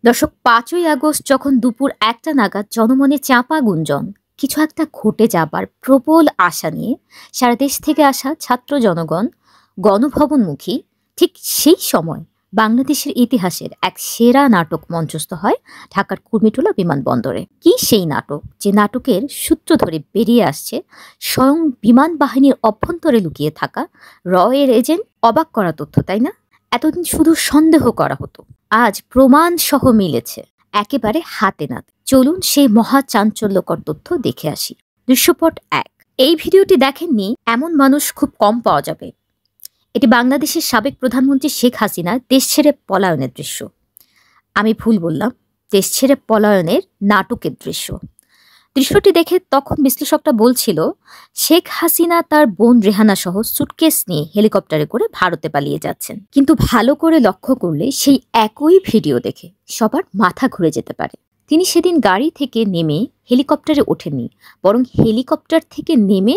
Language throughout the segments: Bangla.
দর্শক ৫ই আগস্ট যখন দুপুর ১টা নাগাদ জনমনে চাপা গুঞ্জন, কিছু একটা ঘটে যাবার প্রবল আশা নিয়ে সারা দেশ থেকে আসা ছাত্র জনগণ গণভবনমুখী, ঠিক সেই সময় বাংলাদেশের ইতিহাসের এক সেরা নাটক মঞ্চস্থ হয় ঢাকার কুর্মিটোলা বিমানবন্দরে। কি সেই নাটক, যে নাটকের সূত্র ধরে বেরিয়ে আসছে স্বয়ং বিমান বাহিনীর অভ্যন্তরে লুকিয়ে থাকা রয়ের এজেন্ট। অবাক করা তথ্য, তাই না? এতদিন শুধু সন্দেহ করা হতো, আজ প্রমাণ সহ মিলেছে একেবারে হাতে নাতে। চলুন সেই মহা চাঞ্চল্যকর তথ্য দেখে আসি। দৃশ্যপট ১। এই ভিডিওটি দেখেননি এমন মানুষ খুব কম পাওয়া যাবে। এটি বাংলাদেশের সাবেক প্রধানমন্ত্রী শেখ হাসিনার দেশ ছেড়ে পলায়নের দৃশ্য। আমি ভুল বললাম, দেশ ছেড়ে পলায়নের নাটকের দৃশ্য। দৃশ্যটি দেখে তখন বিশ্লেষকরা বলছিল শেখ হাসিনা তার বোন রেহানা সহ সুটকেস নিয়ে হেলিকপ্টারে করে ভারতে পালিয়ে যাচ্ছেন। কিন্তু ভালো করে লক্ষ্য করলে সেই একই ভিডিও দেখে সবার মাথা ঘুরে যেতে পারে। তিনি সেদিন গাড়ি থেকে নেমে হেলিকপ্টারে ওঠেননি, বরং হেলিকপ্টার থেকে নেমে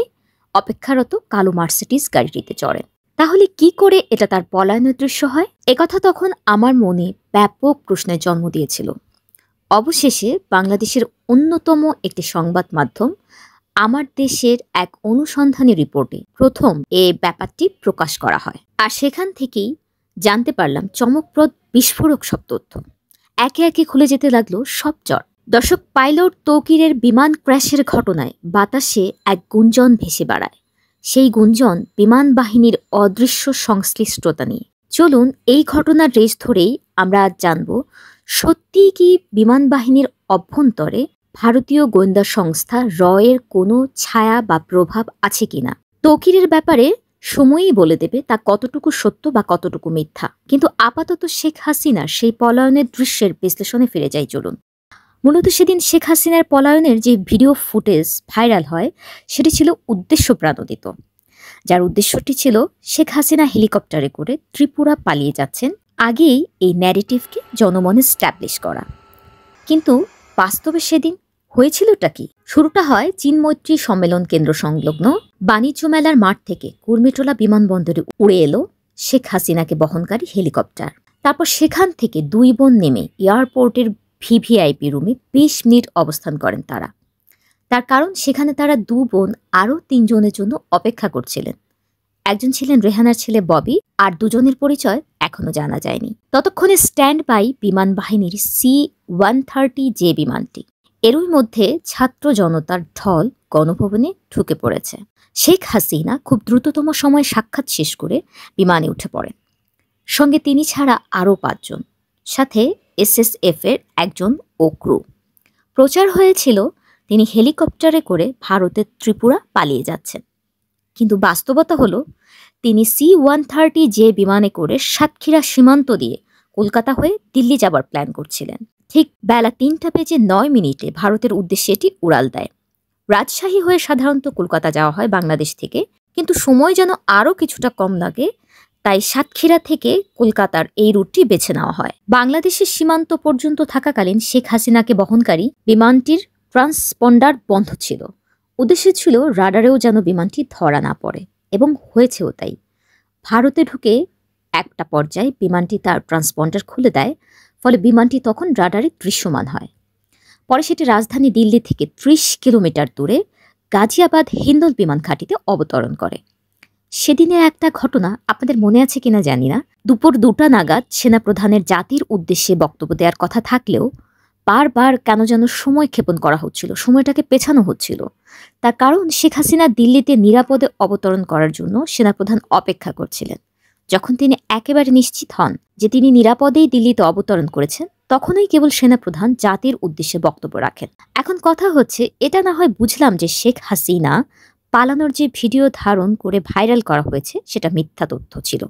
অপেক্ষারত কালো মার্সিডিজ গাড়িটিতে চড়েন। তাহলে কি করে এটা তার পলায়নের দৃশ্য হয়? একথা তখন আমার মনে ব্যাপক প্রশ্নের জন্ম দিয়েছিল। অবশেষে বাংলাদেশের অন্যতম একটি সংবাদ মাধ্যম আমার দেশের এক অনুসন্ধানী রিপোর্টে প্রথম এ ব্যাপারটি প্রকাশ করা হয়। আর সেখান থেকেই জানতে পারলাম চমকপ্রদ বিস্ফোরক সব তথ্য। একে একে খুলে যেতে লাগলো সব চর। দর্শক, পাইলট তৌকিরের বিমান ক্র্যাশের ঘটনায় বাতাসে এক গুঞ্জন ভেসে বেড়ায়। সেই গুঞ্জন বিমান বাহিনীর অদৃশ্য সংশ্লিষ্টতা নিয়ে। চলুন এই ঘটনার রেশ ধরেই আমরা আজ জানব সত্যিই কি বিমান বাহিনীর অভ্যন্তরে ভারতীয় গোয়েন্দা সংস্থা রয়ের কোনো ছায়া বা প্রভাব আছে কিনা। তৌকিরের ব্যাপারে সময়ই বলে দেবে তা কতটুকু সত্য বা কতটুকু মিথ্যা। কিন্তু আপাতত শেখ হাসিনার সেই পলায়নের দৃশ্যের বিশ্লেষণে ফিরে যাই চলুন। মূলত সেদিন শেখ হাসিনার পলায়নের যে ভিডিও ফুটেজ ভাইরাল হয় সেটি ছিল উদ্দেশ্য প্রাণোদিত, যার উদ্দেশ্যটি ছিল শেখ হাসিনা হেলিকপ্টারে করে ত্রিপুরা পালিয়ে যাচ্ছেন, আগেই এই ন্যারেটিভকে জনমনে স্ট্যাবলিশ করা। কিন্তু বাস্তবে সেদিন হয়েছিলটা কি? শুরুটা হয় চীন মৈত্রী সম্মেলন কেন্দ্র সংলগ্ন বাণিজ্য মেলার মাঠ থেকে কুর্মিটোলা বিমানবন্দরে উড়ে এলো শেখ হাসিনাকে বহনকারী হেলিকপ্টার। তারপর সেখান থেকে দুই বোন নেমে এয়ারপোর্টের ভিভিআইপি রুমে ২০ মিনিট অবস্থান করেন তারা। তার কারণ সেখানে তারা দু বোন আরও ৩ জনের জন্য অপেক্ষা করছিলেন। একজন ছিলেন রেহানার ছেলে ববি, আর দুজনের পরিচয় এখনো জানা যায়নি। ততক্ষণে স্ট্যান্ড বাই বিমান বাহিনীর C-130J বিমানটি। এরই মধ্যে ছাত্র জনতার ঢল গণভবনে ঢুকে পড়েছে। শেখ হাসিনা খুব দ্রুততম সময়ে সাক্ষাৎ শেষ করে বিমানে উঠে পড়েন। সঙ্গে তিনি ছাড়া আরও ৫ জন, সাথে SSF এর একজন ও ক্রু। প্রচার হয়েছিল তিনি হেলিকপ্টারে করে ভারতের ত্রিপুরা পালিয়ে যাচ্ছেন। কিন্তু বাস্তবতা হলো তিনি C-130J বিমানে করে সাতক্ষীরা সীমান্ত দিয়ে কলকাতা হয়ে দিল্লি যাবার প্ল্যান করছিলেন। ঠিক বেলা ৩:০৯ ভারতের উদ্দেশ্যে এটি উড়াল দেয়। রাজশাহী হয়ে সাধারণত কলকাতা যাওয়া হয় বাংলাদেশ থেকে, কিন্তু সময় যেন আরও কিছুটা কম লাগে, তাই সাতক্ষীরা থেকে কলকাতার এই রুটটি বেছে নেওয়া হয়। বাংলাদেশের সীমান্ত পর্যন্ত থাকাকালীন শেখ হাসিনাকে বহনকারী বিমানটির ট্রান্সপন্ডার বন্ধ ছিল। উদ্দেশ্য ছিল রাডারেও যেন বিমানটি ধরা না পড়ে, এবং হয়েছেও তাই। ভারতে ঢুকে একটা পর্যায়ে বিমানটি তার ট্রান্সপন্ডার খুলে দেয়, ফলে বিমানটি তখন রাডারে দৃশ্যমান হয়। পরে সেটি রাজধানী দিল্লি থেকে ৩০ কিলোমিটার দূরে গাজিয়াবাদ হিন্দল বিমান ঘাঁটিতে অবতরণ করে। সেদিনের একটা ঘটনা আপনাদের মনে আছে কিনা জানি না। দুপুর ২টা নাগাদ সেনাপ্রধানের জাতির উদ্দেশ্যে বক্তব্য দেওয়ার কথা থাকলেও বারবার কেন যেন সময় ক্ষেপণ করা হচ্ছিল, সময়টাকে পেছানো হচ্ছিল। তার কারণ শেখ হাসিনা দিল্লিতে নিরাপদে অবতরণ করার জন্য সেনাপ্রধান অপেক্ষা করছিলেন। যখন তিনি একেবারে নিশ্চিত হন যে তিনি নিরাপদেই দিল্লিতে অবতরণ করেছেন, তখনই কেবল সেনাপ্রধান জাতির উদ্দেশ্যে বক্তব্য রাখেন। এখন কথা হচ্ছে, এটা না হয় বুঝলাম যে শেখ হাসিনা পালানোর যে ভিডিও ধারণ করে ভাইরাল করা হয়েছে সেটা মিথ্যা তথ্য ছিল,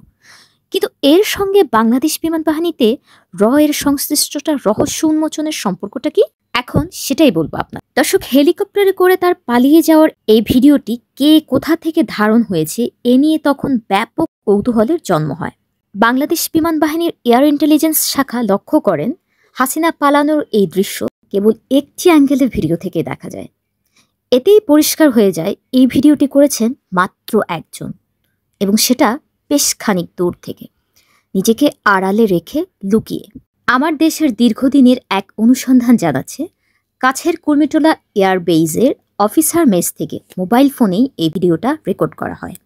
কিন্তু এর সঙ্গে বাংলাদেশ বিমান বাহিনীতে এর সংশ্লিষ্টতা রহস্য উন্মোচনের সম্পর্কটা কি? এখন সেটাই বলবো আপনার। দর্শক, হেলিকপ্টারে করে তার পালিয়ে যাওয়ার এই ভিডিওটি কে কোথা থেকে ধারণ হয়েছে এ নিয়ে তখন ব্যাপক কৌতূহলের জন্ম হয়। বাংলাদেশ বিমান বাহিনীর এয়ার ইন্টেলিজেন্স শাখা লক্ষ্য করেন হাসিনা পালানোর এই দৃশ্য কেবল একটি অ্যাঙ্গেলের ভিডিও থেকে দেখা যায়। এতেই পরিষ্কার হয়ে যায় এই ভিডিওটি করেছেন মাত্র একজন, এবং সেটা বেশ খানিক দূর থেকে, নিজেকে আড়ালে রেখে লুকিয়ে। আমার দেশের দীর্ঘদিনের এক অনুসন্ধান জানাচ্ছে, কাছের কুর্মিটোলা এয়ারবেইজের অফিসার মেস থেকে মোবাইল ফোনেই এই ভিডিওটা রেকর্ড করা হয়।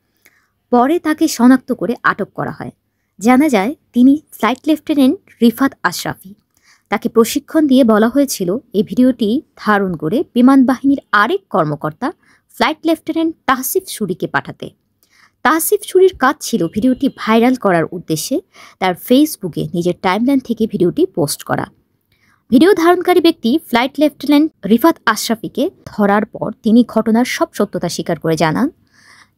পরে তাকে শনাক্ত করে আটক করা হয়। জানা যায় তিনি ফ্লাইট লেফটেন্যান্ট রিফাত আশরাফি। তাকে প্রশিক্ষণ দিয়ে বলা হয়েছিল এই ভিডিওটি ধারণ করে বিমান বাহিনীর আরেক কর্মকর্তা ফ্লাইট লেফটেন্যান্ট তাহসিফ শুরিকে পাঠাতে। তাহসিফ শুরির কাজ ছিল ভিডিওটি ভাইরাল করার উদ্দেশ্যে তার ফেসবুকে নিজের টাইমলাইন থেকে ভিডিওটি পোস্ট করা। ভিডিও ধারণকারী ব্যক্তি ফ্লাইট লেফটেন্যান্ট রিফাত আশরাফিকে ধরার পর তিনি ঘটনার সব সত্যতা স্বীকার করে জানান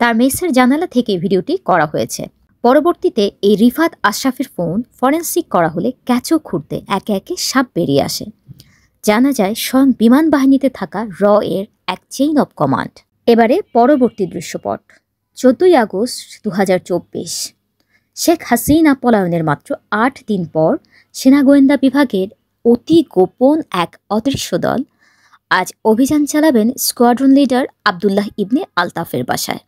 তার মেসের জানালা থেকে ভিডিওটি করা হয়েছে। পরবর্তীতে এই রিফাত আশরাফির ফোন ফরেন্সিক করা হলে ক্যাচও খুঁড়তে একে একে সাপ বেরিয়ে আসে। জানা যায় স্বয়ং বিমান বাহিনীতে থাকা র এর এক চেইন অব কমান্ড। এবারে পরবর্তী দৃশ্যপট। 14 আগস্ট 2024। শেখ হাসিনা পলায়নের মাত্র 8 দিন পর সেনা গোয়েন্দা বিভাগের অতি গোপন এক অদৃশ্য দল আজ অভিযান চালাবেন স্কোয়াড্রন লিডার আবদুল্লাহ ইবনে আলতাফের বাসায়।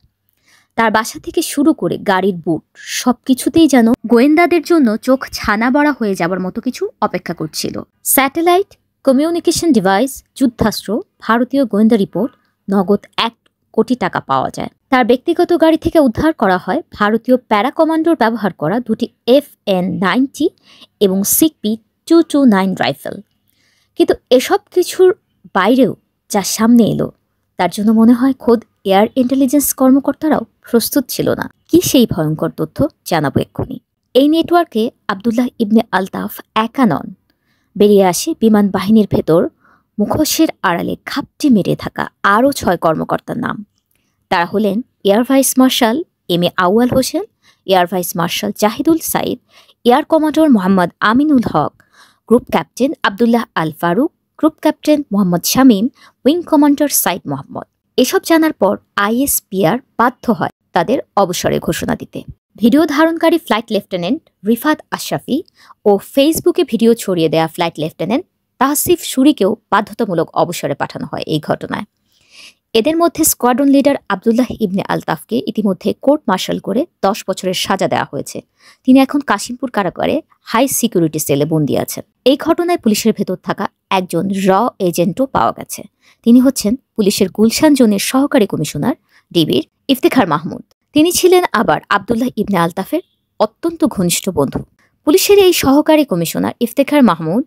তার বাসা থেকে শুরু করে গাড়ির বুট সবকিছুতেই যেন গোয়েন্দাদের জন্য চোখ ছানা বড়া হয়ে যাবার মতো কিছু অপেক্ষা করছিল। স্যাটেলাইট, কমিউনিকেশন ডিভাইস, যুদ্ধাস্ত্র, ভারতীয় গোয়েন্দা রিপোর্ট, নগদ 1 কোটি টাকা পাওয়া যায়। তার ব্যক্তিগত গাড়ি থেকে উদ্ধার করা হয় ভারতীয় প্যারা কমান্ডোর ব্যবহার করা 2টি FN-90 এবং সিকপি 229 রাইফেল। কিন্তু এসব কিছুর বাইরেও যা সামনে এলো তার জন্য মনে হয় খোদ এয়ার ইন্টেলিজেন্স কর্মকর্তারাও প্রস্তুত ছিল না। কি সেই ভয়ঙ্কর তথ্য জানাবো এক্ষুনি। এই নেটওয়ার্কে আবদুল্লাহ ইবনে আলতাফ একা নন। বেরিয়ে আসে বিমান বাহিনীর ভেতর মুখোশের আড়ালে ঘাপটি মেরে থাকা আরও 6 কর্মকর্তার নাম। তারা হলেন air vice marshal M A Awal Hossain, air vice marshal Jahidul Said, air commander Mohammad Aminul Haque, group captain Abdullah Al Faruk, group captain Mohammad Shamim, wing commander Said Mohammad. এসব জানার পর আইএসপিআর বাধ্য হয় তাদের অবসরের ঘোষণা দিতে। ভিডিও ধারণকারী ফ্লাইট লেফটেন্যান্ট রিফাত আশরাফি ও ফেসবুকে ভিডিও ছড়িয়ে দেয়া ফ্লাইট লেফটেন্যান্ট তাহসিফ শুরিকেও বাধ্যতামূলক অবসরে পাঠানো হয় এই ঘটনায়। এদের মধ্যে স্কোয়াড্রন লিডার আবদুল্লাহ ইবনে আলতাফকে ইতিমধ্যে কোর্ট মার্শাল করে 10 বছরের সাজা দেওয়া হয়েছে। তিনি এখন কাশিমপুর কারাগারে হাই সিকিউরিটি সেলে বন্দী আছেন। এই ঘটনায় পুলিশের ভেতর থাকা একজন র এজেন্টও পাওয়া গেছে। তিনি হচ্ছেন পুলিশের গুলশান জোনের সহকারী কমিশনার ডিবির ইফতেখার মাহমুদ। তিনি ছিলেন আবার আবদুল্লাহ ইবনে আলতাফের অত্যন্ত ঘনিষ্ঠ বন্ধু। পুলিশের এই সহকারী কমিশনার ইফতেখার মাহমুদ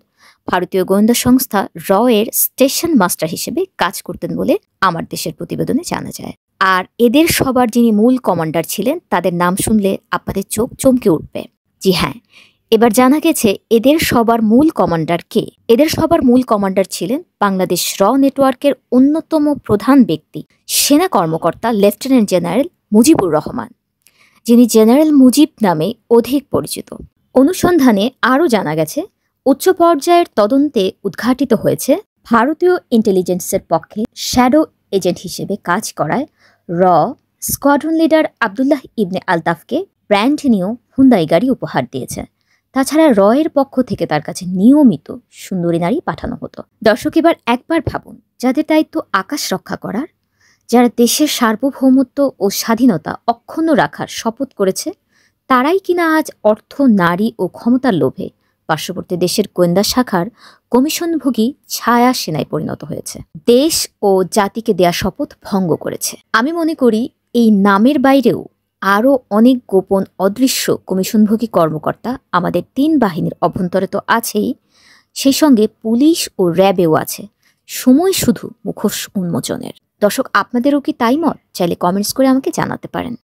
ভারতীয় গোয়েন্দা সংস্থা র এর স্টেশন মাস্টার হিসেবে কাজ করতেন বলে আমার দেশের প্রতিবেদনে জানা যায়। আর এদের সবার যিনি মূল কমান্ডার ছিলেন তাদের নাম শুনলে আপনাদের চোখ চমকে উঠবে। জি হ্যাঁ, এবার জানা গেছে এদের সবার মূল কমান্ডার কে। এদের সবার মূল কমান্ডার ছিলেন বাংলাদেশ র নেটওয়ার্কের অন্যতম প্রধান ব্যক্তি সেনা কর্মকর্তা লেফটেন্যান্ট জেনারেল মুজিবুর রহমান, যিনি জেনারেল মুজিব নামে অধিক পরিচিত। অনুসন্ধানে আরও জানা গেছে উচ্চ পর্যায়ের তদন্তে উদ্ঘাটিত হয়েছে ভারতীয় ইন্টেলিজেন্সের পক্ষে শ্যাডো এজেন্ট হিসেবে কাজ করায় র স্কোয়াড্রন লিডার আবদুল্লাহ ইবনে আলতাফকে ব্র্যান্ড নিউ হুন্দাই গাড়ি উপহার দিয়েছে। তাছাড়া র এর পক্ষ থেকে তার কাছে নিয়মিত সুন্দরী নারী পাঠানো হতো। দর্শক, এবার একবার ভাবুন, যাদের দায়িত্ব আকাশ রক্ষা করার, যারা দেশের সার্বভৌমত্ব ও স্বাধীনতা অক্ষুণ্ণ রাখার শপথ করেছে, তারাই কিনা আজ অর্থ, নারী ও ক্ষমতার লোভে পার্শ্ববর্তী দেশের গোয়েন্দা শাখার কমিশনভোগী ছায়া সেনায় পরিণত হয়েছে। দেশ ও জাতিকে দেয়া শপথ ভঙ্গ করেছে। আমি মনে করি এই নামের বাইরেও আরও অনেক গোপন অদৃশ্য কমিশনভোগী কর্মকর্তা আমাদের 3 বাহিনীর অভ্যন্তরে তো আছেই, সেই সঙ্গে পুলিশ ও র্যাবেও আছে। সময় শুধু মুখোশ উন্মোচনের। দর্শক, আপনাদেরও কি তাই মত? চাইলে কমেন্টস করে আমাকে জানাতে পারেন।